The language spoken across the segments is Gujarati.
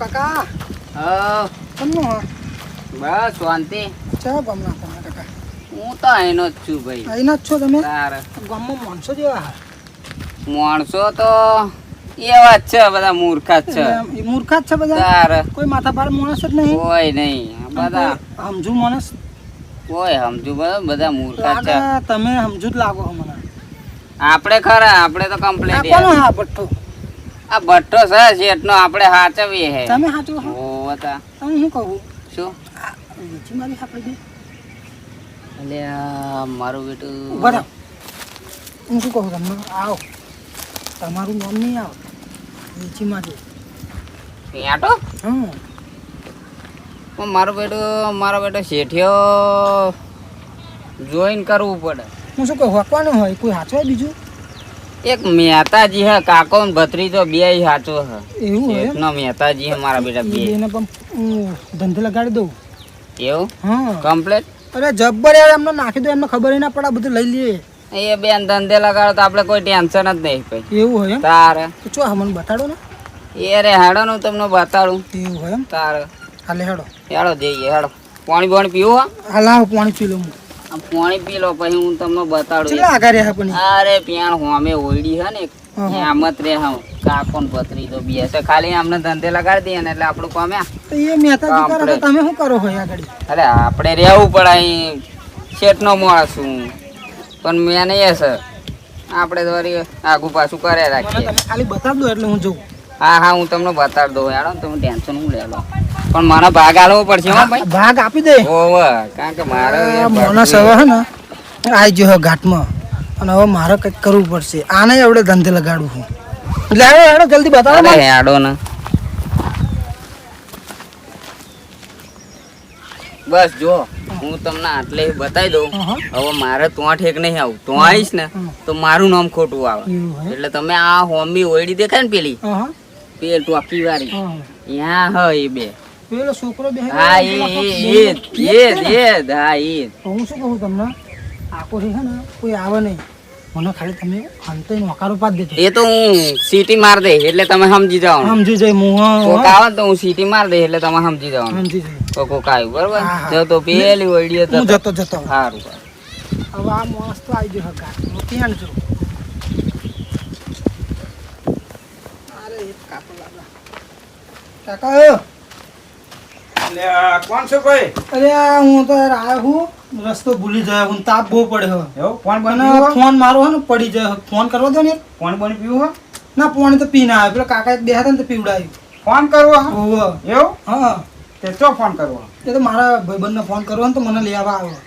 કાકા હા તમને બસ શાંતિ. ચા ગામના તમે કાકા હું તો અહીંનો જ છું ભાઈ. અહીંના જ છો તમે? તારે ગામમાં માણસો જેવા માણસો તો એવા જ છે, બધા મૂર્ખા જ છે. એ મૂર્ખા જ છે બધા. તારે કોઈ માથા ભારે માણસ જ નહીં. કોઈ નહીં, બધા સમજુ માણસ કોઈ સમજુ બધા મૂર્ખા જ છે. લાગે તમે સમજુ જ લાગો છો મને. આપણે ખરા, આપણે તો આ કમ્પ્લીટ. કોનો હા ભઠ્ઠો? આ ભટ્ટો છે શેઠનો, આપણે હાચવીએ હે. તમે સાચું છો? ઓ હતા તમે શું કહું શું વેચી મારી આપણે બે એટલે મારું બેટું ઉભા રહો. હું શું કહું તમને આવો તમારું નામ નહીં આવો વેચી મારી. પેટો હમ મારો બેટો શેઠિયો જોઈન કરવું પડે. હું શું કહું હકવાનું હોય કોઈ હાચવાય બીજું એક મહેતાજી હે, કાકો ને ભત્રીજો બે સાચો હે. એવું હોય એમ? શેઠનો મહેતાજી હે મારા બેટા બે. એને પણ હું ધંધે લગાડી દઉં. એવું હા કમ્પ્લેટ. અરે જબ્બર યાર એમને નાખી દો, એમને ખબર ના પડે બધું લઈ લઈએ. એ બેન ધંધે લગાડો તો આપણે કોઈ ટેન્શન જ નહીં પછી. એવું હોય એમ? તારે તો ચો હા મને બતાડો ને. એ રે હેડો નું તમને બતાડું. એવું હોય એમ? તારે હાલે હેડો. હેડો જઈએ હેડો. પાણી પીવું હા? હાલ આવો પાણી પી લો હું. આ પાણી પી લો પછી હું તમને બતાડું. ચલા આગળ રહ્યા પણ અરે પ્યાણ હોમે ઓયડી હે ને આમત રે હા, કાકો ને ભત્રીજો બે છે. ખાલી અમને ધંધે લગાડી દઈએ ને એટલે આપણું કામ આ. તો એ મહેતાજી કરે તો તમે શું કરો હોય આગળ? અરે આપણે રહેવું પડે અહીં, શેઠનો માણસ છું પણ મેં નહીં છે. આપણે તો વળી આગુ પાછું કરે મને રાખીએ. તમે ખાલી બતાવી દો એટલે હું જઉં. હા હા હું તમને બતાડી દઉં યાર, તમે ટેન્શન હું લે લો. પણ મને ભાગ આલવો પડશે હો ભાઈ. ભાગ આપી દે. ઓવે કારણ કે મારે માણસ હવે હે ને આવી ગયો ઘાટમાં અને હવે મારે કંઈક કરવું પડશે. આને એવડે ધંધે લગાડવું હું. એટલે હેડો હેડો જલ્દી બતાવો અરે મને. હેડો ને બસ જો હું તમને આટલે બતાવી દઉં. હવે મારે તો ઠેક નહીં આવું. તો આવીશ ને તો મારું નામ ખોટું આવે. એવું હોય? એટલે તમે આ હોમી ઓયડી દેખાય ને પેલી હા પેલ ટોકી વાળી હા. ત્યાં હ એ બે. પેલો છોકરો બે હા એ હા એ હું શું કહું તમને આખો છે ને કોઈ આવે નહીં, મને ખાલી તમે અંતે નોકારો પાડ દેજો. એ તો હું સીટી માર દે એટલે તમે સમજી જાઓ. સમજી જાય હું કોક આવે ને તો હું સીટી માર દે એટલે તમે સમજી જાઓ. સમજી જાય. કોક આવ્યું બરોબર. હા, હા. જો તો પેલી ઓયડી હું જતો જતો સારું. હવે આ માણસ તો આવી ગયો હકા ત્યાં જો. અરે એક કાકો લાગા કાકા કોણ છો ભાઈ? અરે આ હું તો યાર આયો હું રસ્તો ભૂલી જાય હું તાપ બહુ પડે હવે. એવું ફોન અને બન ફોન મારો હે ને પડી જાય ફોન કરવા દો ને. ફોન બન પીવું હો? ના ફોન તો પી ના આવે પેલા કાકા એક બે હતા ને તો પીવડાવ્યું. ફોન કરવો હો? ઓહો એવું હા તે ચો ફોન કરવો એ તો મારા ભાઈબંધને ફોન કરવો ને તો મને લેવા આવ્યો.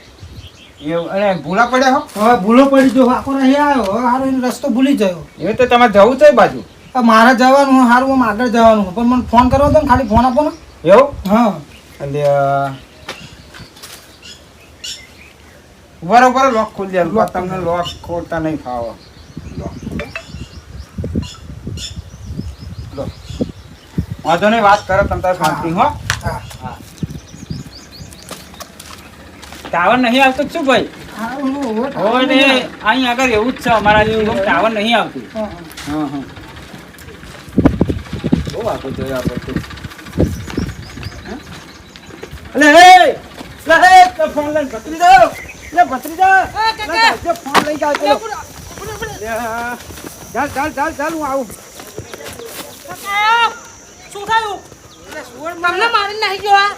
એવું અરે ભૂલા પડ્યા હો? હવે ભૂલો પડી ગયો આખો અહીં આવ્યો હવે હારો એને રસ્તો ભૂલી ગયો. એ તો તમે જવું છે બાજુ. હવે મારે જવાનું હોય હારું આમ આગળ જવાનું હોય પણ મને ફોન કરવો હતો ને ખાલી ફોન આપો ને. એવું હા એટલે બરોબર લોક ખોલી દે. લોક તમને લોક ખોલતા નહીં ફાવો. લો વાંધો નહીં, વાત કરો તમે તારે શાંતિ હો. હા ટાવર નહીં આવતું શું ભાઈ? હારું હોય ને અહીં આગળ એવું જ છે અમારા જેવું ટાવર નહીં આવતું. હા હા હા બહુ આપો જોયું આ બધું. અલે હે તો ફોન લઈને ભત્રી જાઓ. લે ભત્રી જા ફોન લઈ જાઓ. ચાલ હું આવું. શું થયું? તમને મારી નાખી ગયો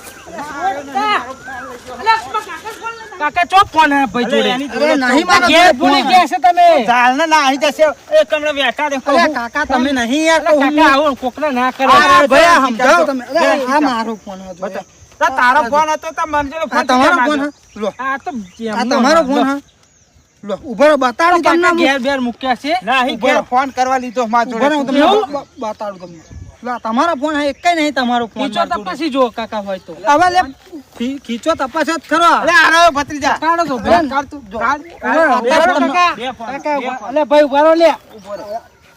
કાકા ચોપ ફોન હે ભાઈ જોડે. અરે નહીં મારા ઘેર જોડે ભૂલી ફોન ગયા હે. છે તમે. ચાલ ને ના આવી જશે. એક કમરે બેઠા દેખો. અરે કાકા તમે નહીં યાર તો હું કાકા આવો કોકને ના કરે. અરે ભાઈ આ સમજાવો તમે. અરે આ મારો ફોન હતો બતા. તારો ફોન હતો તો મંજુનો આ ફોન તમારો ફોન હે લો આ તો આ તમારો ફોન હે લો ઉભો રહો બતાડું તમને હું. ઘેર બેર મૂક્યા છે. નહીં ઘેર ફોન કરવા લીધો માં ઉભો રહો હું તમને જોડે. બતાડું તમને. લો આ તમારો ફોન હે એકય નહીં તમારો ફોન. ખીચો તપાસી જો કાકા હોય તો. હવે લે ખીચો તપાસ જ ખરો. અરે આરો ભત્રીજા. કાઢો તો બેન. કાઢ તું જો. બે ફોન. અલે ભાઈ ઉભા રહો લે.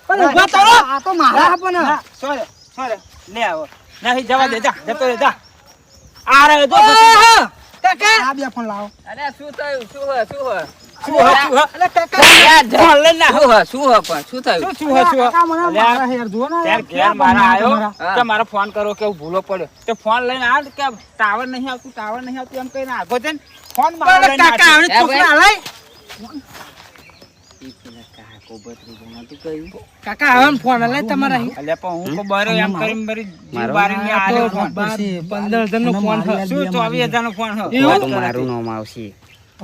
પણ ઉભા તો રહો. આ તો મારા પણ હે. સોરે લે આવો. નહીં જવા દે જા જતો રે જા. આ રે જો કાકા આ બે ફોન લાવો. અરે શું થયું? શું હે? શું હ, શું હ? અલે કાકા ફોન લઈને ના શું હ, શું હ પણ? શું થયું? શું હ, શું હ? કાકા મને અલ્યા, મારા યાર જુઓ ને ત્યારે યાર, ઘેર મારા આયો તમારા. કે મારો ફોન કરો કે ભૂલો પડ્યો તે ફોન લઈને આ કે ટાવર નહીં આવતું એમ કહીને આગો છે ને ફોન મારો લઈને કાકા નાખ્યો. હવે છોકરા હલાય ઈ પેલા કાકો ભત્રીજાને તું કહ્યું? કાકા હવે ફોન હલાય તમારા અલ્યા પણ હું તો બરે એમ કરીને મારી જીવ મારો? બારીને આલ્યો ફોન. 15,000 નો ફોન હ. શું 24,000 નો ફોન હ? તો મારું નામ આવશે.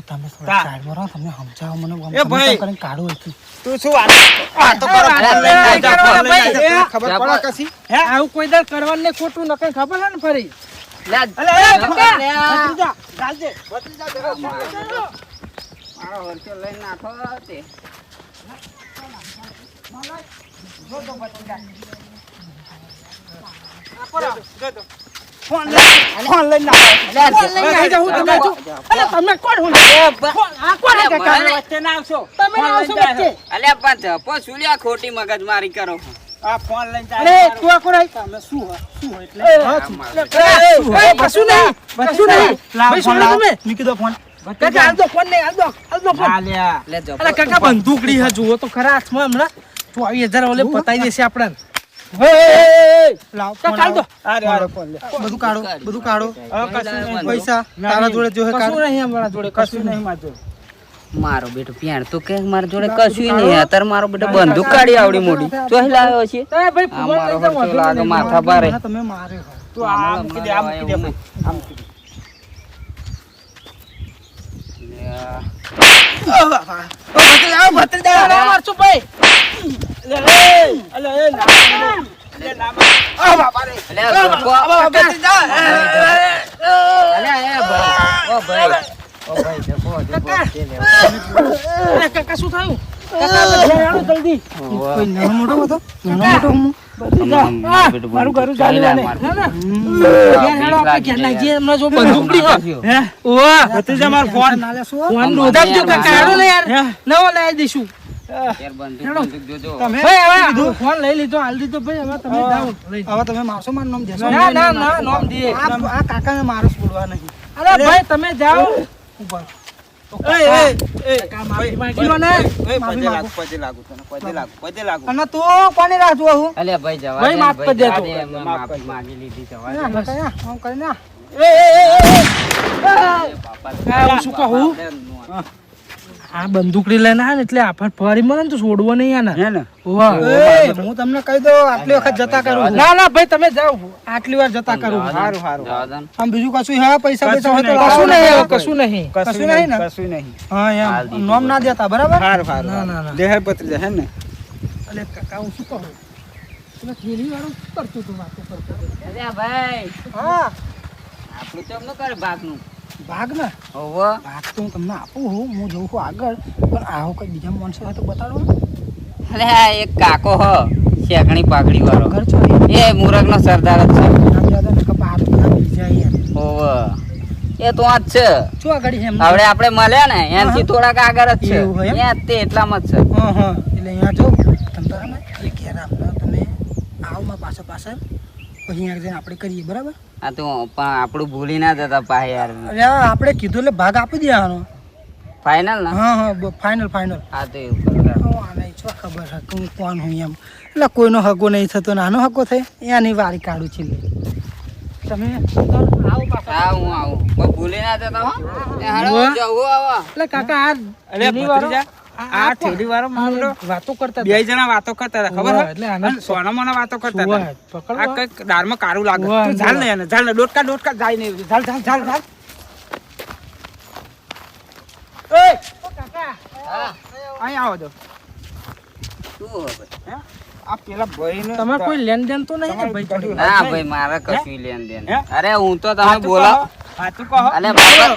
તમે તા. સાઈડમાં રહો, તમને સમજાવો મને એ ભાઈ. કરીને કાઢો અહીંથી. તું શું વાતો કરો? અરે, ફોન લઈને ભાઈ, જા, ફોન લઈને ભાઈ, જા. એ, ખબર જા, પડે પણ. કશી? હે? આવું કોઈ દર કરવાનું ને ખોટું નકર ખબર છે ને ફરી લે, અલ્યા, કાકા, લે. ભત્રીજા, ચાલજે. ભત્રીજા, જરા ફોન લઈને જા. મારો હરખો લઈને નાખો તે. ફોન લઈને આવો. ફોન લઈને આવી જાઉં તમે જો. અલે તમે કોણ હું ફોન આ કોણ હે કાકા અલે, વચ્ચે ના આવશો. તમે ના આવશો વચ્ચે અલ્યા પણ ધપો શું લ્યા ખોટી મગજમારી કરો? આ ફોન લઈને જા. અરે તું આ કોણ આઈ તમે શું હ શું હ એટલે કશું નહીં ભાઈ સોના તમે મૂકી દો ફોન. કાકા હાલ દો ફોન નહીં હાલ દો ફોન આલ્યા. લે જપો. અલે કાકા બંદૂકડી હે જુઓ તો ખરા હાથમાં હમણાં 24,000 ઓલે પતાઈ દેશે આપણને કાકા હાલ દો અરે ફોન લે. બધું કાઢો બધું કાઢો હવે કશું નહીં. પૈસા તારા જોડે જો હે કશું નહીં અમારા જોડે કશું નહીં મારતો. મારો બેટો પ્યાણ તો કે મારા જોડે કશું નહીં અત્યારે મારો બેટો બંદૂક કાઢી આવડી મોટી ચોહી લાવ્યો છે. એ ભાઈ આ મારો હરખો લાગે માથા ભારે. તમે માર્યો તું આ મૂકી દે, આ મૂકી દે ભાઈ. આ મૂકી દે. મારશું ભાઈ અલે, એ ના મારો. લે, ના મારો. અલ્યા જપો. અલ્યા એ ભાઈ ઓ ભાઈ જપો અરે કાકા શું થયું કાકા ઘરે આવો જલ્દી કોઈ નાનો મોટો હતો નાનો મોટો મારું ઘરું ચાલી લે ઘેર હેડો આપણે ઘેર ના જે હમણાં જો બંદૂકડી હો હે? ઓવા ભત્રીજા, મારો ફોન. ફોન નોંધાવજો કાકા હેડો ને યાર નવો લાવી દઈશું યાર બંદૂક જોજો. તમે ભાઈ હવે ફોન લઈ લીધો હાલ દીધો ભાઈ હવે તમે જાઓ હવે તમે મારશો મારું નામ દેશો ના ના ના નામ દે આ કાકાને મારો છોડવા નહીં અરે ભાઈ તમે જાઓ ઉપર અને તું કોની રાહ જોવા હું અલ્યા ભાઈ જવા ભાઈ, દે, માફ કરી દેજો. જવા દે, એમને માફી માંગી લીધી જવા દે. આમ કરીને બાપા, હું શું કહું આ બંદૂકડી લઈને આવે ને એટલે આફત ફરી મળે ને તો છોડવો નહીં આને હે ને? હું તમને કહી દઉં આટલી વખત જતા કરું ના ના ભાઈ તમે જાઓ આટલી વાર જતા કરું સારું સારું જવા દે ને. આમ બીજું કશું હે પૈસા પૈસા હોય તો કશું કશું નહીં નહીં. કશું નહીં કશું નહીં ને કશું નહીં. હા હાલ એમ દીધું. નોમ ના દેતા બરાબર સારું સારું ના, ના, ના. દેહ ભત્રીજા, હે ને? અલે કાકા હું શું કહું પેલા થેલી વાળું શું કરતું તું વાતો કરતો હતો? અલ્યા ભાઈ હા આપણું ચમ ન કરે ભાગનું. ભાગ ને હોવે. ભાગ તો હું તમને આપું હું જઉં છું આગળ પણ આવો કઈ બીજા માણસો હોય તો બતાડો અલ્યા એક કાકો હ શેકણી પાઘડી વાળો ઘર છો એ મુરગનો સરદાર જ છે. ના જ્યાદા ને કપા આ બધા બીજા યાર હોવે. એ તો આ જ છે. શું આગળ છે એમ હવે આપણે મળ્યા ને એનાથી થોડાક આગળ જ છે. એવું એમ? ત્યાં જ તે એટલામાં જ છે. હા હા એટલે અહીંયા જો તમે તારા ને એ ઘેર આપણા તમે આવો માં પાછળ પાછળ પછી અહીંયા જઈને આપણે કરીએ બરાબર આ તો પણ આપણું ભૂલી ના જતા પા યાર. અરે આ આપણે કીધું એટલે ભાગ આપી દેવાનો ફાઇનલ ને હા હા ફાઇનલ ફાઇનલ હા તો એવું કરો. આને શું ખબર છે કે હું કોણ હું એમ એટલે કોઈનો હગો નહીં થતો નાનો હગો થાય એની વારી કાઢું છે તમે આવો પાછા હા હું આવું પણ ભૂલી ના જતા હો. એ હાલો વાહ. જવું આવો. એટલે કાકા આ અલે થેલી વાળો- ભત્રીજા, આ થેલી વાળો મારો વાતો કરતા બે જણા વાતો કરતા હતા, ખબર હોવે, હે? એટલે આને અને સોનામાં વાતો કરતા હોવે, હતા. પકડો. આ કંઈક દાળમાં કારું લાગે. હોવે, તું ઝાલ ને એને, ઝાલ ને, ડોટકા જાય નહીં. ઝાલ, ઝાલ, ઝાલ, ઝાલ. એય, હા અહીં આવો તો. શું હવે? હે? આ પેલા ભાઈને તમારે કોઈ લેન દેન તો નહીં ને ભાઈ તમારે જોડે? ના ભાઈ મારે કશું લેન દેન. હે? અરે હું તો તમે સાચું બોલાવ. કહો, સાચું કહો. અલે બાપા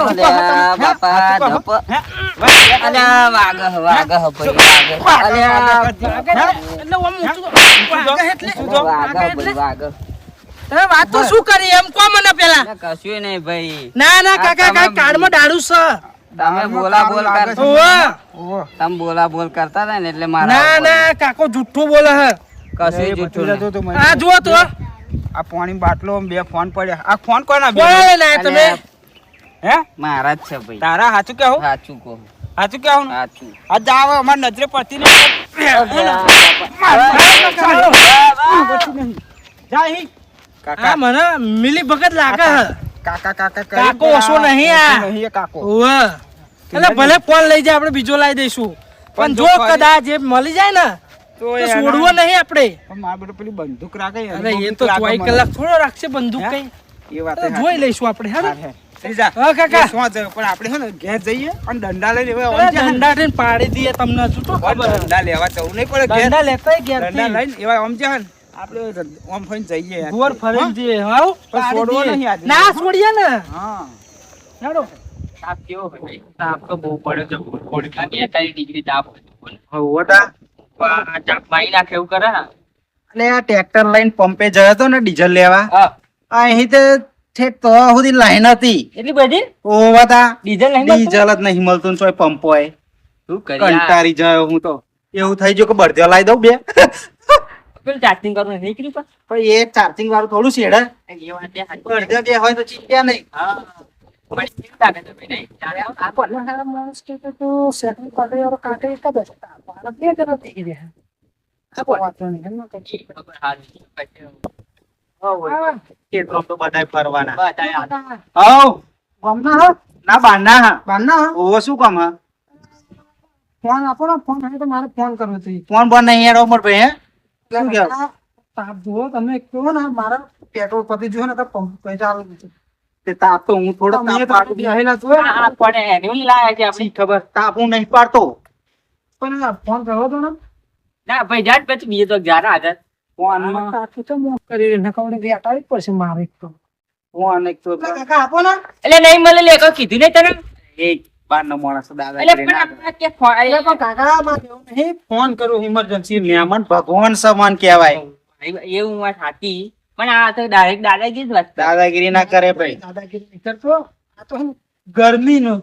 અલ્યા બાપા સાચું કહો. ધપ. હે? ભાઈ, અલ્યા વાગહ ભાઈ વાગહ. અલ્યા એટલે ઓમ ઊંચું તો- વાગે એટલે વાગહ ભાઈ વાગહ. તમે વાત તો શું કરી એમ કો મને પેલા અલ્યા કશું નહીં ભાઈ. ના ના કાકા કાંઈ કાર્ડમાં ડાળું છે તમે બોલા બોલ કરતા ઓવા. ઓહો. તમે બોલા બોલ કરતા હતા ને એટલે મારા ના ના કાકો જુઠ્ઠું બોલે હે કશું એ જૂઠું ભત્રીજા નહીં. તો મને- આ જુઓ તો આ પાણી બાટલો બે ફોન પડ્યા. આ ફોન કોના બે? બોલે ના તમે અલ્યા, હે? મારા જ છે ભાઈ. તારા સાચું કેવું? સાચું કહું. સાચું કેવું સાચું. આ જાવ અમાર નજરે પડતી નહીં જાય આ મને મિલી ભગત લાગે હે. કાકા કાકા કાકો ઓછો નહીં આ. નહીં કાકો ઓવે. એટલે ભલે ફોન લઈ જાય આપણે બીજો લાવી દઈશું પણ જો કદાચ એ મળી જાય ને તો તો છોડવો નહીં આપણે. પણ મારા બેટો પેલી બંદૂક રાખે અરે એ તો 24 કલાક થોડો રાખશે બંદૂક કઈ. એ વાત તો જોઈ લઈશું આપણે હા ને? પણ હા કાકા આપણે છે ને ઘેર જઈએ અને દંડા લઈને હવે અરે દંડા થઈને પાડી દઈએ તમને શું તો ખબર. દંડા લેવા જવું નહીં પડે ઘેર દંડા લેતાય ઘેર દંડા લઈને એવા આમ જાય ને આપણે આમ ફઈને જઈએ યાર. ગોર ફરીને જઈએ હાઉ પણ છોડવો નહીં આજે. ના છોડીએ ને હા હેડો. તાપ કેવો હોય ભાઈ? તાપ તો બહુ પડે છે. 42 ડિગ્રી તાપ હોય. આ તાપ મારી નાખે એવું કરે ને. એટલે આ ટ્રેક્ટર લઈને પંપે ગયો હતો ને ડીઝલ લેવા હા. અહીં તે ઠેક તો સુધી લાઈન હતી એટલી બધી ઓવા તા ડીઝલ નહીં મળતું? ડીઝલ જ નહીં મળતું ને તોય પંપ હોય શું કરી આ? કંટારી જાય હું તો એવું થઈ ગયું કે બળદિયો લાવી દઉં બે પેલું ચાર્જિંગ કરવું નહીં કર્યું પણ? પણ એ ચાર્જિંગ વાળું થોડું છેડે એ વાત એ સાચી. બળદિયો બે હોય તો ચીપ્યા નહીં હા. પણ કેવું લાગે છે ભાઈ નહીં? ત્યારે આવો તાપ હોય. ખબર હારી. પછી તો બધાય ફરવાના બધાય આ- હવ ગામના હા ના બારના હા બારના હા ઓવો શું કામ હા ફોન આપો ને ફોન આવે તો મારે ફોન કરવો છે. ફોન બોન નહીં હેડો મોર ભાઈ હે શું કેવું તાપ જુઓ તમે કહો ને મારા પેટ્રોલ પતી જોયો ને તો પંપ પૈસા આવે છે. તે તાપ તો હું થોડો તમે તાપ તો પાડું બેહેલા છો ને. આ પણ એની લાયા છે આપણી. ખબર તાપ હું નહીં પાડતો પણ આ ફોન કરવો તો ને ના ભાઈ જાત પછી બીજે તો જાના હાજર. ફોનમાં તાપ તો મોક કરી ને કવડે બેટાડી જ પડશે મારે એક તો. ફોન એક તો કાકા આપો ને એટલે નહીં મળે લે કોઈ કીધું નહીં તને? એક બારનો માણસ દાદા એટલે પણ આપણે કે ફોન- એટલે પણ કાકા માં કેવું નહીં ફોન કરું ઇમરજન્સી મહેમાન ભગવાન સમાન કહેવાય એવું વાત સાચી પણ આ તો ડાયરેક્ટ દાદાગીરી જ વાત કરે. દાદાગીરી ના કરે ભાઈ દાદાગીરી નહીં કરતો આ તો ગરમી નો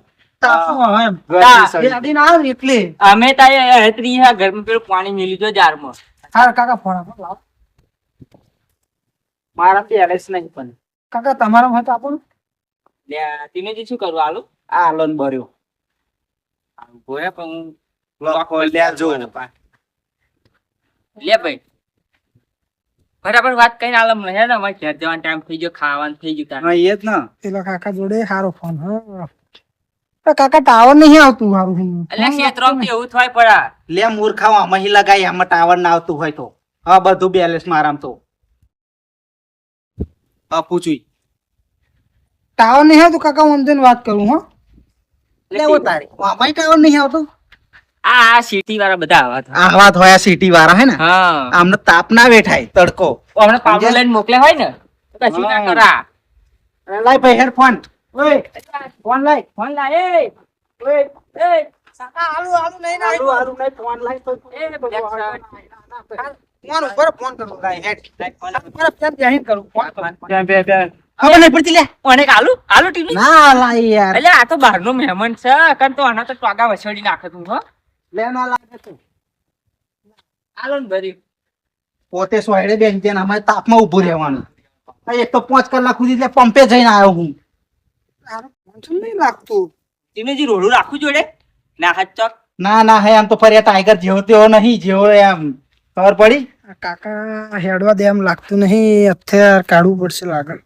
તાપનો એમ ગરમી સળી. ગાડી ના આવે ને એટલે અમે તારે ત્રી હા ઘરમાં પેલું પાણી મેલી દો જારમાં. હા કાકા ફોન આપો લાવો મારા પેરેસ નહીં પણ કાકા તમારા હોય તો આપો ને. લે, તમે જે શું કરવું આલુ આ લોન ભર્યો ભોય પણ હું લખો લેજો લે ભાઈ બરાબર વાત કઈ આલમ ને હે ને અમારે ઘેર જવાનો ટાઈમ થઈ ગયો ખાવાનું થઈ ગયું તારે. હા એ જ ને પેલા કાકા જોડે સારો ફોન હા કાકા ટાવર નહીં આવતું મારું એટલે ક્ષેત્રમાં તો એવું થાય પડા. લે મૂર્ખાઓ આમાં હી લગાય આમાં ટાવર ના આવતું હોય તો હા બધું બેલેન્સ મારામ તો હા પૂછું ટાવર નહીં આવતું કાકા હું અંદર વાત કરું હા લેવો તારે આમાં ટાવર નહીં આવતું આ સિટી વાળા બધા આવા થાય. આ વાત હોય સિટી વાળા હે ને હા આમને તાપ ના વેઠાય તડકો હમણાં પાવડર લઈને મોકલ્યા હોય ને તો કશું ના કરા. લાય ભાઈ હેડફોન ઓય ફોન લાય ફોન લાય એ ઓય કાકા આલુ આલુ નહીં ના હારું હારું નહીં ફોન લાય તો એ black shirt. ફોન ઉપર ફોન કરું લાય હેડ ઉપર ત્યાં જાહેર કરું ફોન બે બે બે ખબર નહીં પડતી લે ઓને આલુ આલુ ટીવી ના લાય યાર એટલે આ તો બહારનો મહેમાન છે કન તો આના તો ટોગા વસડી નાખે તું હો. લે ના લાગે તું આલો ને ભરી પોતે સોયડે બેન ત્યાં અમારે તાપમાં ઊભું રહેવાનું આ એક તો 5 કલાક સુધી એટલે પંપે જઈને આવ્યો હું ટેન્શન નહીં લાગતું તમે જે રોડું રાખવું જોડે ના હાથ ચોક ના ના હે આમ તો ફરી આ ટાઈગર જેવો તેવો નહીં જેવો એમ ખબર પડી આ કાકા હેડવા દે એમ લાગતું નહીં અત્યાર કાઢવું પડશે લાગણ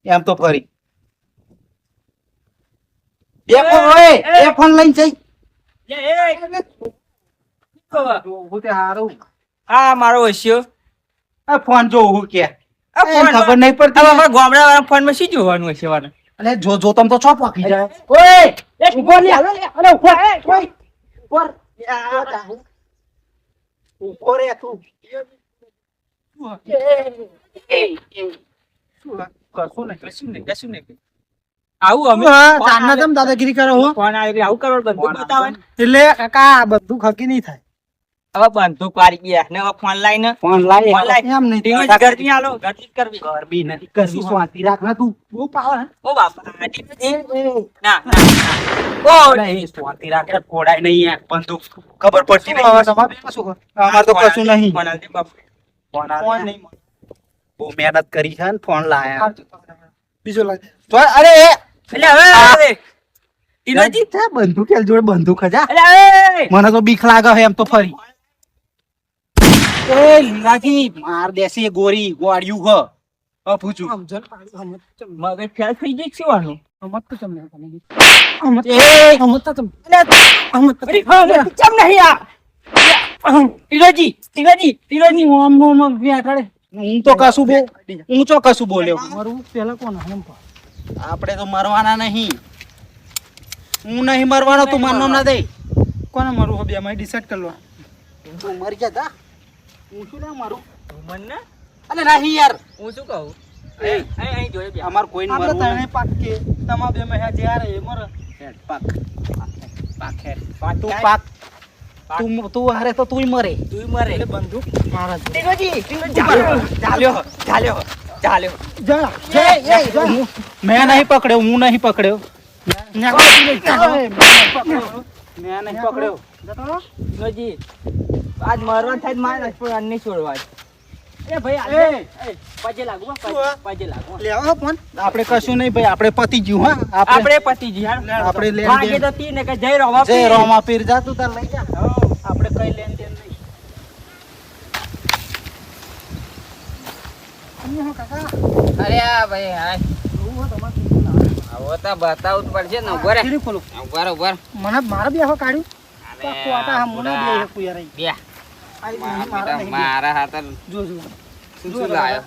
એમ તો ફરી એ ફોન ઓય એ ફોન લઈને જઈ જોવું તે હારું હા મારો વસ્યો આ ફોન જોવું કે આ એમ ફોન ખબર નહીં પડતી અમારા ગામડા વાળા ફોન માં શું જોવાનું હશે વાને અલે જો જો તમ તો છો પાકી જાય ઓય ઉભો લે અરે ઉભો ઓય ઉભો ઉભો રે તું કશું નહીં આવું અમે ચાંદના તેમ દાદાગીરી કરો હો ફોન આવી આવું કરવા બંદૂક બતાવે ને. એટલે કાકા આ બધું ખકી નહીં થાય હવે બંદૂક વાળી ગયા ને હવે ફોન લાઈને ફોન લાય ફોન લાય એમ નહીં ધીમે જ ગરમી આલો ગરમી જ કરવી ગરબી નથી કરવી શાંતિ રાખ ને તું બહુ પાવર ઓ બાપા આ ધીમે ધીમે. ના ઓ નહીં શાંતિ રાખ રે કોડાય નહીં યાર બંદૂક ખબર પડતી નહીં અમાર તો કશું નહીં ફોન આલજે બાપુ. ફોન નહીં બહુ મહેનત કરી છે ને ફોન લાયા બીજો લાગે તો અરે એ એટલે હવે ઈનોજી બંદૂક એલ જોડે બંદૂક હજા અરે મને તો બીક લાગે છે એમ તો ફરી એ લીલાજી માર દેસી એ ગોરી ગોળ્યું હ પૂછું સમજણ મગજ ફેલ થઈ ગઈ છે વાનું અમત તો તમને અમત એ અમત તો તમને અમત તો ચમ નહીં આ ઈનોજી ઓમ બેઠાડે હું તો કશું હું તો કશું બોલ્યો મારું પેલા કોણ હમ આપણે તો મરવાના નહીં હું નહીં મરવાનો તું માનનો ના દે કોને મારું હો બે માં ડિસાઈડ કરલો તું મરી જા તા હું શું ના મારું મન ને અલે નહીં યાર હું શું કહું એ અહીં જોઈ બે અમાર કોઈને આપણે મરવું તને પાક કે તમા બે માં જે આ રે મર નહીં પાક પાક હે તું પાક તું હારે તો તુંય મરે તું મરે એટલે બંદૂક મારા છે. ચાલ્યો ચાલ્યો જા મેં નહીં પકડ્યો હું નહીં પકડ્યો મેં નહીં પકડ્યો ઈનોજી આજ મરવાનું થાય મારે પણ અન્ય છોડવા એ ભાઈ એ પજે લાગુ પજે લાગુ લેવા ફોન આપણે કશું નહીં ભાઈ આપણે પતી ગયું હા આપણે આપણે પતિજી આપણે લેન ભાગે દેન તો તી ને કે જય રવા જય રોમા પીર જા તું તાર લઈ જા આપણે કઈ લેન દેન નહીં અરે આ ભાઈ હાય આવો તો બતાવું જ પડશે ને ઉભો રે ખોલું ઉભા રે ઉભા રે. મને મારા બે કાઢ્યું તો અરે કોટા આ હમુના બે બુડા. કુયા રહી બે મારા બેટા નહીં મારા હાથ જો જો શું લાયો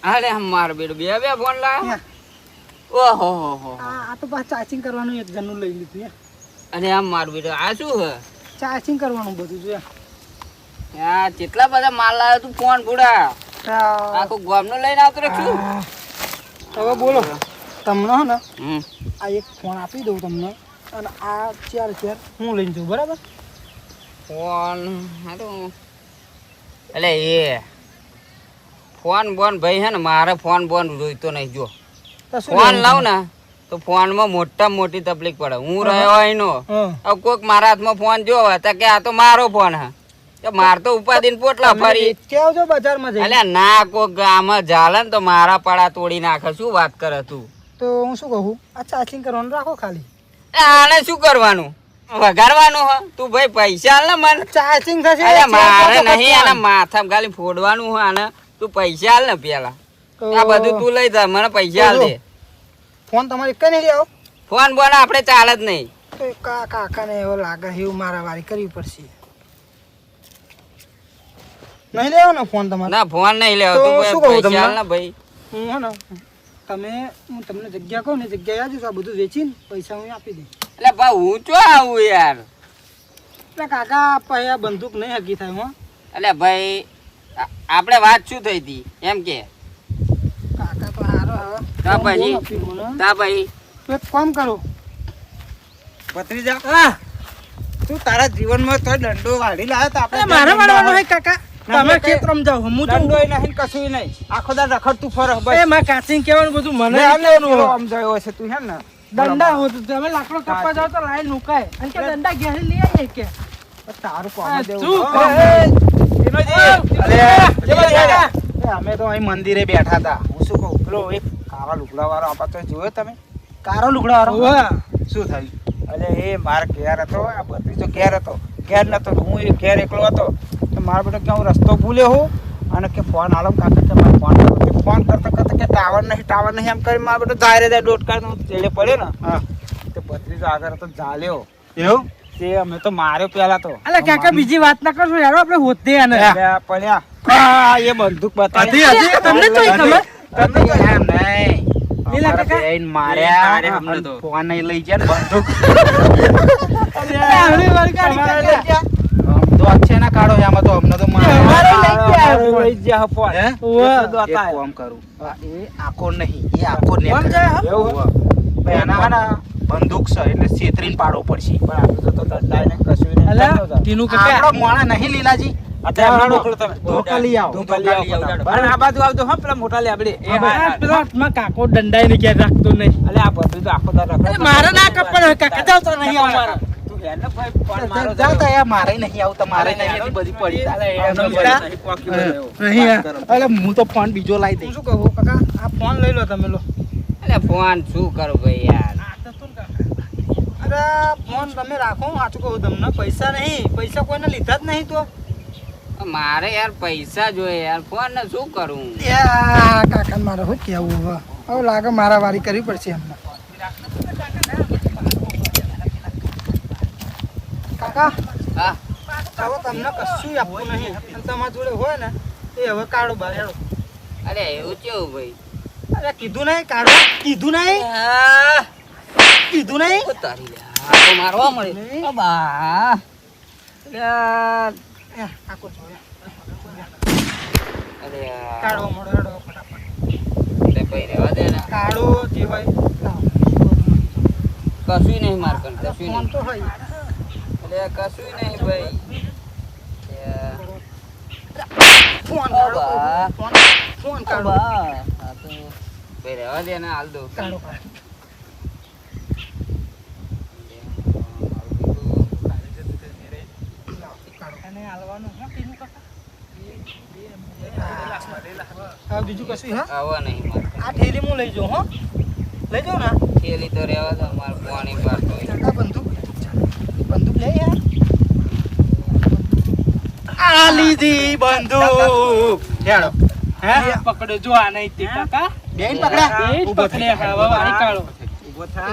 અરે મારો બેટો બે બે ફોન લાયો ઓહો હો હો આ તો પાછું ચાર્જિંગ કરવાનું એક જણનું લઈ લીધું અને આમ મારું બેટો આ શું હે ચાર્જિંગ કરવાનું બધું જો આ કેટલા બધા માલ લાવ્યો તું ફોન બુડા આખું ગામનો લઈને આવતો રે શું હવે બોલો તમને હે ને હમ આ એક ફોન આપી દઉં તમને અને આ ચાર હું લઈને જઉં બરાબર ફોન હારું એટલે એ ફોન બોન ભાઈ હે ને મારે ફોન બોન જોઈતો નહીં જો તો શું ફોન લેવું લાવ ને તો ફોનમાં મોટા મોટી તકલીફ પડે હું રહ્યો અહીંનો હા. હવે કોઈક મારા હાથમાં ફોન જોવે તો કે આ તો મારો ફોન હે કે માર તો ઉપાડીને પોટલા તમે ફરી વેચી આવજો બજારમાં જઈને અલ્યા ના કોઈક ગામમાં ચાલે ને તો મારા પાડા તોડી નાખે શું વાત કરે તું તો હું શું કહું આ ચાર્જિંગ કરવાનું રાખો ખાલી આને શું કરવાનું વગાડવાનું હે તું ભાઈ પૈસા આલ ને મને ચાર્જિંગ થશે અરે મારે ચાર નહીં પાંચ આને માથા ખાલી ફોડવાનું હે આને તું પૈસા આલ ને પેલા તો આ બધું તું લઈ જા મને પૈસા આલ દે ફોન તમારે કઈ નહીં લેવો ફોન બોન આપણે ચાલે જ નહીં તો એ કાકાને એવો લાગે એવું મારા વારી કરવી પડશે નહીં લેવો ને ફોન તમારે ના ફોન નહીં લેવો તો તું શું ભાઈ કહું પૈસા આલ તમને? ને ભાઈ હું હે ને હું તમને જગ્યા કહું ને જગ્યાએ આવજો તો આ બધું વેચીને પૈસા હું આપી દઈશ એટલે ભાઈ હું ચો આવું યાર એટલે કાકા પછી આ બંદૂક નહીં હકી થાય હું એટલે ભાઈ આપણે વાત શું થઈ હતી એમ કે કાકા તો હારો તા પછી તા ભાઈ તો એક કામ કરો ભત્રીજા તું તારા જીવનમાં તો દંડો વાળી લાવ્યો તો આપણે મારે મારવાનો હે કાકા તમે તમે ખેત રમજાવ હું તો દંડો નહીં કશું નહીં આખો દા રખડતું ફરક એ માં કાચીને કહેવાનું બધું મને આમ જોયો હશે તું હે ને દંડા હોય તો તમે લાકડો કાપવા જાવ તો લાઈન મુકાય અને કે દંડા ઘેર લઈ આવીએ કે તારું આ કોમ દેવું શું? અમે તો અહીં મંદિરે બેઠા હતા હું શું કહું પેલો એક કાળા લુગડા વાળો આપા તો જોયો તમે કાળો લુગડા વાળો ઓવા. શું થયું અલે એ માર ઘેર હતો આ ભત્રીજો ઘેર હતો ઘેર નતો તો હું એ ઘેર એકલો હતો તો મારો બેટો કે હું રસ્તો ભૂલ્યો હું અને કે ફોન આલો કાકા કે મારે ફોન કરો કે ફોન કરતા કરતા કે ટાવર નહીં એમ કરી મારો બેટો ધારે દે ડોટ કાઢ તેડે પડ્યો ને હા તો ભત્રીજો આગળ હતો ઝાલ્યો એવું તે અમે તો માર્યો પેલા તો અલે કાકા બીજી વાત ના કરશો યાર આપણે હોતે આને અલ્યા, પડ્યા આ એ બંદૂક બતાવી તમને તો ઈ ખબર? તમને તો એમ નહીં લીલા અમારા કાકા? બેન માર્યા મારે અમને તો. ફોન નહીં લઈ ગયા ને બંદૂક આવડી વાળી કાઢી કાકા. તો અચ્છે ના કાઢો એમાં તો અમને તો અમારે લઈ ગયા મારે લઈ ગયા ફોન ઓવે. એક કામ કરું એ આખો નહીં એ આખો ને કોણ જાય હો? એવું ભાઈ આના હાના બંદૂક છે એટલે છેતરીને પાડવો પડશે પણ આપણે તો દંડાય ને કશું નહીં અલા, કરતો હતા. ટીનું કાકા. આપણો મોણા નહીં લીલાજી અત્યારે હાલો. મોકલો તમે. ધોકા લઈ આવો. ધોકા લઈ આવો. અને આ બાજુ આવજો હો પેલા મોટા લેબડે એ હા, હા. પેલો હાથમાં કાકો દંડાઈ ને ક્યાં રાખતો નહીં અલે આ બધું તો આખો દાડો રખડતો. મારે ના કપડ કાકા જાવ તો નહીં આવવાના તું હેને ભાઈ ફોન મારો જાતા યાર મારે નહીં આવતા મારે નહીં એટલી બધી પડી નહીં અલે હું તો ફોન બીજો લાવી દઈશ શું કહું કાકા આ ફોન લઈ લો તમે લો એટલે ફોન શું કરું ભાઈ યાર અરે ફોન તમે રાખો, હું સાચું કહું તમને, પૈસા નહીં, પૈસા કોઈને લીધા જ નહીં તો. મારે યાર પૈસા જોઈએ યાર, ફોન ને શું કરું? કાકા મારે શું કેવું હવે? હવે લાગે મારા વારી કરવી પડશે એમને. કાકા હા હવે તમને કશું આપવું નહીં, અને તમારા જોડે હોય ને એ હવે કાઢો બહાર હેડો. અરે એવું કેવું ભાઈ? અરે કીધું નહીં કાઢો, કીધું નહીં, કીધું નહીં. તારી લે આ તો મારવા મળે. ઓ બા યાર, કાકો જોડે અરે યાર. કાઢો મોડો હેડો ફટાફટ. એટલે ભાઈ રહેવા દે ને. કાઢો જે હોય કશું નહીં માર કન, કશું ફોન નહીં. તો હોય. અરે કશું નહીં ભાઈ. યાર. ફોન ઓ કાઢો, બા. ફોન ફોન ઓ કાઢો. બા. આ તો ભાઈ રહેવા દે ને, હાલ દો. કાઢો કાઢો. અને હાલવાનું હા કીધું કાકા. હા બીજું કશું હા? આવા નહીં માર. આ થેલી હું લઈ જાઉં હો. લઈ જાઉં ને? થેલી તો રહેવા દો, માર પાણી પાડતો હોય. કાકા બંદૂક બંદૂક લે યાર. આ લીધી બંદૂક. હેડો. હે પકડો જો આ નહીં તે કાકા. બેન પકડ્યા. ઊભો પકડે હવે વારી કાઢો. ઊભો થા.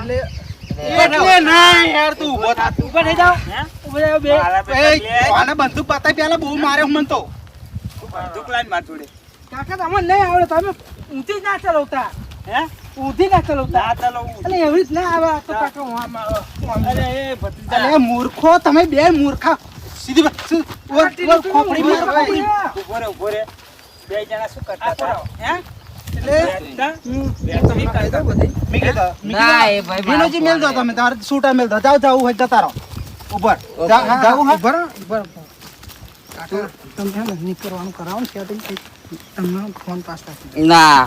એટલે ના યાર તું ઊભો થા. ઊભો થઈ જાવ. ઊભો જાવ બે. આને બંદૂક બતાય પેલા બહુ મારે હું મન તો. બંદૂક લાઈન માર જોડે. કાકા તમને નહીં આવડે, તમે ઊંધી જ ના ચલાવતા. હે ઊંધી ના ચલાવતા. એટલે એવી જ ના આવે તો કાકા હું અરે એ ભત્રીજા, અરે મૂર્ખો, તમે બે મૂર્ખા. સીધી ખોપડી મારો ખોપડી. ઉભો રે. બે જણા શું કરતા હતા? હે ના એ ભાઈ વિનોજી મેલ દો તમે, તમારે સૂટા મેલ દો. જાઓ જાવ હોય જતા રહો. ઉપર જાવ હા. ઉપર કાકા તમે હે ને નીકળવાનું કરાવો ને સેટિંગ થઈ તમને ફોન પાસ થશે. ના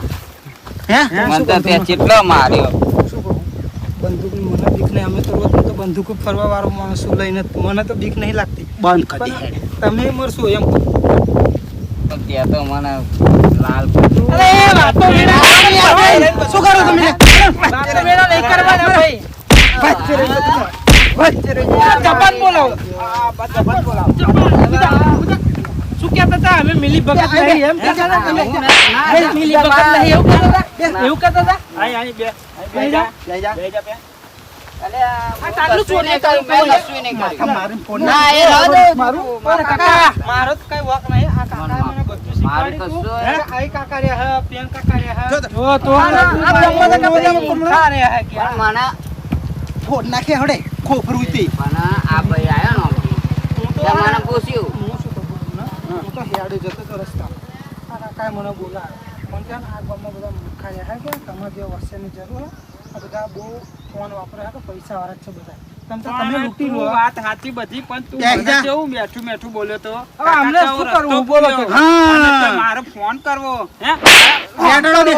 હે મને તો ત્યાં કેટલો માર્યો. શું કહું બંદૂક મને બીક નહીં. અમે તો રોજ તો બંદૂક ફરવા વાળો માણસ લઈને મને તો બીક નહીં લાગતી. બંધ કરી હેડ. તમે મરશો એમ કહું. પણ ત્યાં તો મને લાલ અરે વાતો મેળા શું કરો તમે? વાતો મેળા નહીં કરવાના ભાઈ. જપાન બોલાવો. શું કહેતા હતા? અમે મિલી ભગત નહીં એમ કહેતા હતા તમે? મિલી ભગત નહીં એવું કહેતા હતા? એવું કહેતા હતા? આઈ બે જા બે. આ તારું ચોરી કર્યું, મેં કશું નહીં કર્યું. મારું ફોન ના, એ રહો દે. મારું કાકા મારો તો કઈ વોક નહીં. આ કાકા મને બધું મારું શીખવાડી કશું તું. હે? આઈ કાકા રે હા, પેન કાકા રે હા. જો તો આ કાકા રે હા કે પણ મને ફોન નાખે હડે ખોપરું તી. પણ આ ભાઈ આયો ને ત્યાં મને પૂછ્યું હું શું કહું તમને? હું તો હેડે જતો તો રસ્તા. આ કાકાએ મને બોલાવ્યો. મને કે આ ગામમાં બધા મૂર્ખા રહ્યા કે તમારે જે વસ્તુની જરૂર હોય આ બધા બહુ ફોન વાપરે છે કે પૈસા વાળા જ છે બધા. તમે લૂંટી લો. વાત સાચી બધી, પણ તું બેસી જા. મને કેવું મેઠું બોલ્યો તો. હવે અમને કાકા શું રસ્તો કરવું? બોલો તો. બોલ્યો. હા. અને તો મારે ફોન કરવો હે હેડો દે.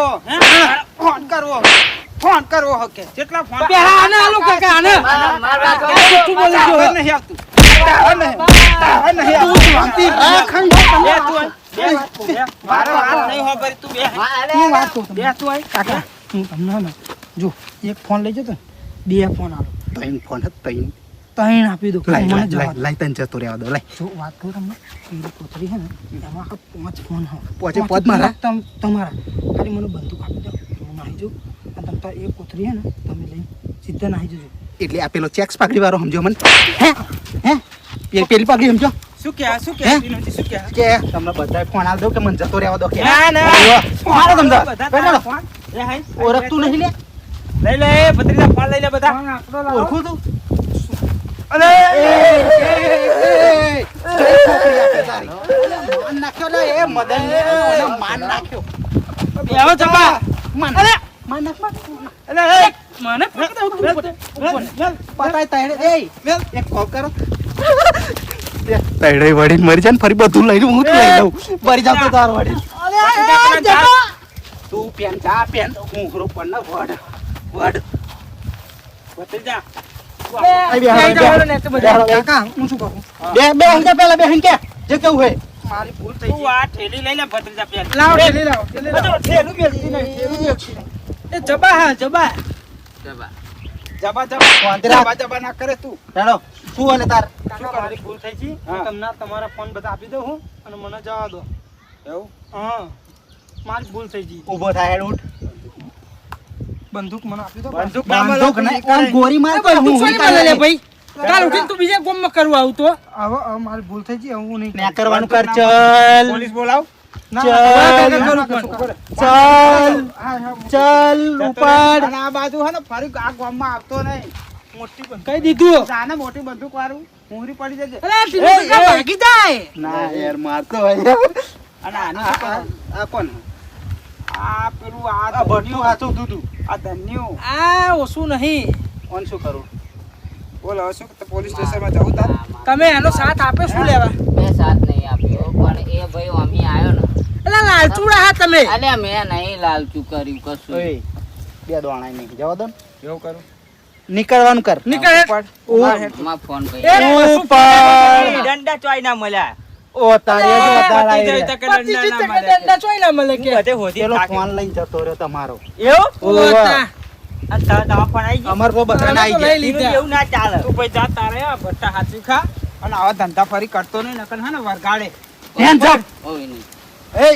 ફોન કરવો હકે જેટલા ફોન બે આને આલો કાકા આને. માર વાત આ શું બોલે છો? તારે નહીં આવતું. તું શાંતિ રાખ. બે તું આય. બે મારો વાત નહીં હોભરી તું બે હું વાત કહું તમને. બે તું આય. કાકા હું તમને ને જો એક ફોન લઈ જતો ને બે ફોન આલો. ત્રણ ફોન ત્રણ આપી દો. મને જવા દો. જો વાત કહું તમને પેલી કોથળી છે ને એમાં આખા 5 ફોન હોય. પાંચ મારા તમારા ખાલી મને બંદૂક આપી દો. હું નાહી જાઉં અને તમે તાર એક કોથળી છે ને તમે લઈને સીધા નાહી જજો. એટલે આ પેલો ચેક્સ પાકડી વાળો સમજો મને હે પેલી પાકડી સમજો શું કે વિનોદજી શું કે કે તમને બધા ફોન આલ દો કે મને જતો રહેવા દો કે ના મારો તમને બધા બેઠો. તારા ફોન એ હાઈ ઓળખતું નહીં લે લઈ લે ભત્રીજા ફોન લઈ લે બધા ઓળખું તું અરે માન નાખ્યો લે એ મદન ને માન નાખ્યો આવો ચંપા માન અરે માન નાખ અરે મને પતાય તારે એ એક કોલ કરો તૈડે વડીને મરી જાય ને ફરી બધું લઈને હું જ લઈ લઉં મરી જાવ તો તાર વડી તું પેન જા પેન હું હરો પણ વડ ભત્રીજા કાકા હું શું કરું? બે હંકે પેલા બે હંકે જે કેવું હોય મારી ભૂલ થઈ તું ગઈ. આ ઠેલી લઈ લે ભત્રીજા પેન લાવો ઠેલી લાવો. ઠેલું બેસતી નહીં, ઠેલું બેસતી નહીં. એ જબા હા જબા. જબા. જબા શાંતિ રાખ. જબા જબા ના કરે તું. હેડો શું અને તાર કાકા મારી ભૂલ થઈ ગઈ હા. હું તમને તમારા ફોન બધા આપી દઉં હું અને મને જવા દો એવું? હા મારી ભૂલ થઈ ગઈ ઊભો થાય હેડ ઉઠ. બંદૂક મને આપી દો બંદૂક ના મળે બંદૂક તો ને નહીં કરે. આમ ગોરી માર એ કોઈ બંદૂક હું છોડી કાલે મળે લે લે ભાઈ કાલ ઉઠીને તું બીજા ગામમાં કરવા આવતો હવે મારી ભૂલ થઈ ગઈ હું નહીં ને કરવાનું કર ચલ પોલીસ બોલાવ. ના, ચાલ. ના, ચાલ. હા, હા, ચલ ઉપાડ અને આ બાજુ હે ને ફરી આ ગામમાં આવતો નહીં. મોટી બંદૂક. કઈ દીધું જાને મોટી બંદૂક વાળું મોહરી પડી જશે. અરે ટીનુ કાકા ભાગી જાય ના યાર મારતો હોય અને આનું શું કરવાનું? આ કોણ આ પેલું આ આ ભટ્ટું હાચું દૂધું આ ધન્યું. આ ઓછું નહીં કોણ શું કરું બોલ હવે શું તો પોલીસ સ્ટેશનમાં જવું તાર? તમે એનો સાથ આપે શું લેવા મેં સાથ નહીં આપ્યો પણ એ ભાઈ અમી આવ્યો ને એટલે લાલચુડા હા તમે અલ્યા મેં નહીં લાલચું કર્યું કશું ઓય બે દોણા નહીં જવા દો ને. એવું કરું. નીકળવાનું કર નીકળ હેઠ. માં ફોન એ કરી શું ઉપર દંડા ચોય ના મળ્યા. ઓ તારે જો તારા એ રહ્યા. 25 ટકા દંડા ચોય ના મળે કે પેલો ફોન લઈને જતો રહ્યો તમારો ઓતા. અમાર તો બધા અમે તો લઈ લીધા તું ભાઈ જા તારે આ ભટ્ટા હાચી ખા અને આવા ધંધા ફરી કરતો નહીં નકર હે ને વરગાડે. Hands up. ઓય નહીં એ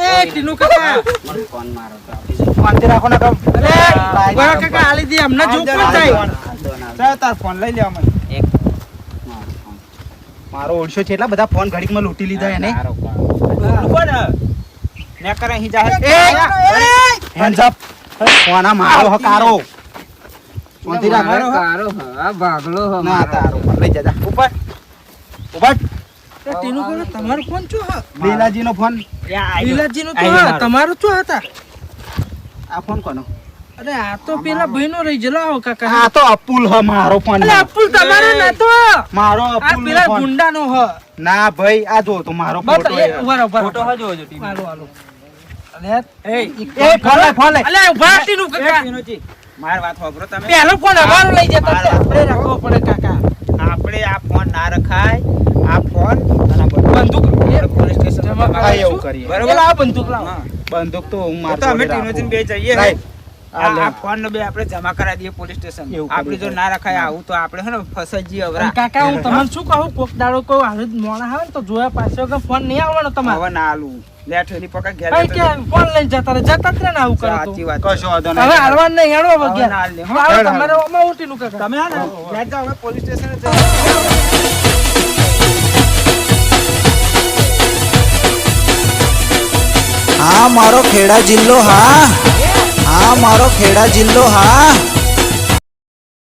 એ ટીનુ કાકા મને ફોન મારો તો શાંતિ રાખો ને કમ અરે બરા કાકા આલી દે અમને જો કોણ થાય ચાલ તાર ફોન લઈ લેવા મને. એક મારો ફોન મારો ઓળશો છે એટલા બધા ફોન ઘડીકમાં લૂંટી લીધા એને તારો ફોન. બોલ ને કરે અહીં જા. હેન્ડ્સ અપ ફોન આ મારો હકારો શાંતિ રાખ મારો કારો હા ભાગલો હો ના મારો. તારો લઈ જા જા ઉપર ઉપર એ ટીનુ કાકા તમારો ફોન શું હા લીલાજીનો ફોન લીલાજીનો તો હા તમારો શું હતા આ ફોન કોનો અરે આ તો પેલા ભાઈનો રહી ગયેલો આવો કાકા આ તો અપુલ હ મારો ફોન અલે અપુલ તમારો નતો મારો આ અપુલ નો પેલા ફોન ગુંડાનો હ ના ભાઈ આ જો તો મારો બસ ફોટો એ ઉભા રહો, ઉભા રહો. Photo હજો હજો TV. હાલો હાલો અલે એ એ ફોન લે ફોન લે અલે ઉભા ટીનુ કાકા ટીનુજી, મારી વાત સાંભળો તમે. પેલો ફોન અમારો લઈ જતા તે આપણે રાખવો પડે કાકા આપણે આ ફોન ના રખાય. આ ફોન અને આ બંદૂક આપણે પોલીસ સ્ટેશન જમા હા એવું કરીએ બરોબર. એ લાવ બંદૂક લાવ હા. બંદૂક તો હું તો મારતો અમે ટીનુજીને બે જઈએ હે. Right. આ ફોન ને બે આપણે જમા કરાવી દઈએ પોલીસ સ્ટેશન. એવું આપણે જો કરીએ. ના રખાય આવું તો આપણે હે ને ફસાઈ જઈએ અને અવરા. કાકા હું તમને શું કહું કોક દાડો કહું આવી મોણા આવે ને તો જોયા પાછો કે ફોન નહીં આવવાનો તમારે હવે ના આલું. લે ઠેલી પકડ ઘેર કઈ જતો કે રહે. ફોન લઈને જતા રહે જતા જ રહે ને આવું કરો તો સાચી વાત. કશો વાંધો હવે નહીં હાલવા નહીં હેડો હવે હવે ઘેર. ના હાલ લે, હો. આવો હેડો, તમારે ઓમાં ઉઠીનું કાકા તમે હે ને ઘેર જાઓ હવે પોલીસ સ્ટેશન જ હા મારો ખેડા જિલ્લો હા મારો ખેડા જિલ્લો હા